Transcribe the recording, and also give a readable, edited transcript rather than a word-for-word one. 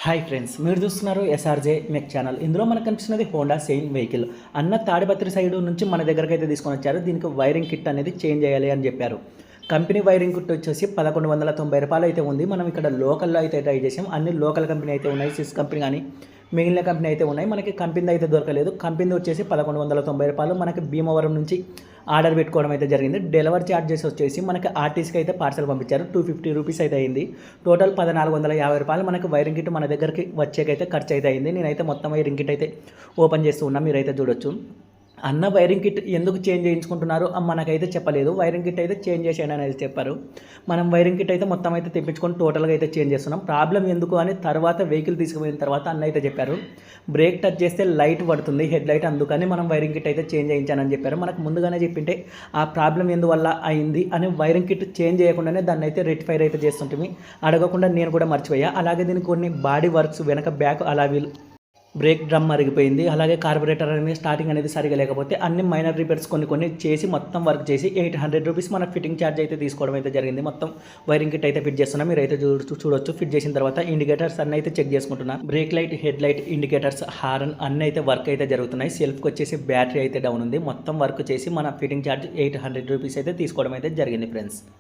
Hi friends, మీరు చూస్తున్నారు SRJ మెక్ channel. ఇందులో మనకు కనిపిస్తున్నది హోండా సెయిన్ వెహికల్. అన్న తాడిపత్రి సైడ్ నుంచి మన దగ్గరకు అయితే తీసుకొని వచ్చారు. దీనికి వైరింగ్ కిట్ అనేది చేంజ్ చేయాలి అని చెప్పారు. కంపెనీ వైరింగ్ కిట్ వచ్చేసి రూ. 1190 అయితే ఉంది. మనం ఇక్కడ లోకల్లో అయితే ట్రై చేసాం. అన్ని లోకల్ కంపెనీ అయితే ఉన్నాయి. సిస్ కంపెనీ కానీ మిగిలిన కంపెనీ అయితే ఉన్నాయి. మనకి కంపెనీ అయితే దొరకలేదు. కంపెనీ వచ్చేసి రూ. 1190. మనకి భీమవరం నుంచి ఆర్డర్ పెట్టుకోవడం అయితే జరిగింది. డెలివరీ ఛార్జెస్ వచ్చేసి మనకి ఆర్టీసీకి అయితే పార్సల్ పంపించారు. రూ. 250 అయితే అయింది. టోటల్ రూ. 1450 మనకి వైరింగ్ కిట్ మన దగ్గరికి వచ్చేకైతే ఖర్చు అయితే అయింది. నేనైతే మొత్తం వైరింగ్ కిట్ అయితే ఓపెన్ చేస్తూ ఉన్నా, మీరైతే చూడొచ్చు. అన్న వైరింగ్ కిట్ ఎందుకు చేంజ్ చేయించుకుంటున్నారు మనకైతే చెప్పలేదు. వైరింగ్ కిట్ అయితే చేంజ్ చేసేయండి అనేది చెప్పారు. మనం వైరింగ్ కిట్ అయితే మొత్తం అయితే తెప్పించుకొని టోటల్గా అయితే చేంజ్ చేస్తున్నాం. ప్రాబ్లం ఎందుకు అని తర్వాత వెహికల్ తీసుకుపోయిన తర్వాత అన్న అయితే చెప్పారు. బ్రేక్ టచ్ చేస్తే లైట్ పడుతుంది, హెడ్ లైట్, అందుకని మనం వైరింగ్ కిట్ అయితే చేంజ్ చేయించానని చెప్పారు. మనకు ముందుగానే చెప్పింటే ఆ ప్రాబ్లం ఎందువల్ల అయింది అని వైరింగ్ కిట్ చేంజ్ చేయకుండానే దాన్ని అయితే రెక్టిఫైర్ అయితే చేస్తుంటే అడగకుండా నేను కూడా మర్చిపోయా. అలాగే దీనికి కొన్ని బాడీ వర్క్స్ వెనక బ్యాక్ అలా బ్రేక్ డ్రమ్ మరిగిపోయింది. అలాగే కార్బొరేటర్ అనేది స్టార్టింగ్ అనేది సరిగా లేకపోతే అన్ని మైనర్ రిపేర్స్ కొన్ని చేసి మొత్తం వర్క్ చేసి రూ. 800 మన ఫిట్టింగ్ ఛార్జ్ అయితే తీసుకోవడం అయితే జరిగింది. మొత్తం వైరింగ్ కిట్ అయితే ఫిట్ చేస్తున్నా, మీరు అయితే చూడొచ్చు. ఫిట్ చేసిన తర్వాత ఇండికేటర్స్ అన్నీ అయితే చెక్ చేసుకుంటున్నా. Break light, head light, indicators, horn అన్నీ అయితే వర్క్ అయితే జరుగుతున్నాయి. సెల్ఫ్కి వచ్చేసి బ్యాటరీ అయితే డౌన్ ఉంది. మొత్తం వర్క్ చేసి మన ఫిట్టింగ్ ఛార్జ్ రూ. 800 అయితే తీసుకోవడం అయితే జరిగింది ఫ్రెండ్స్.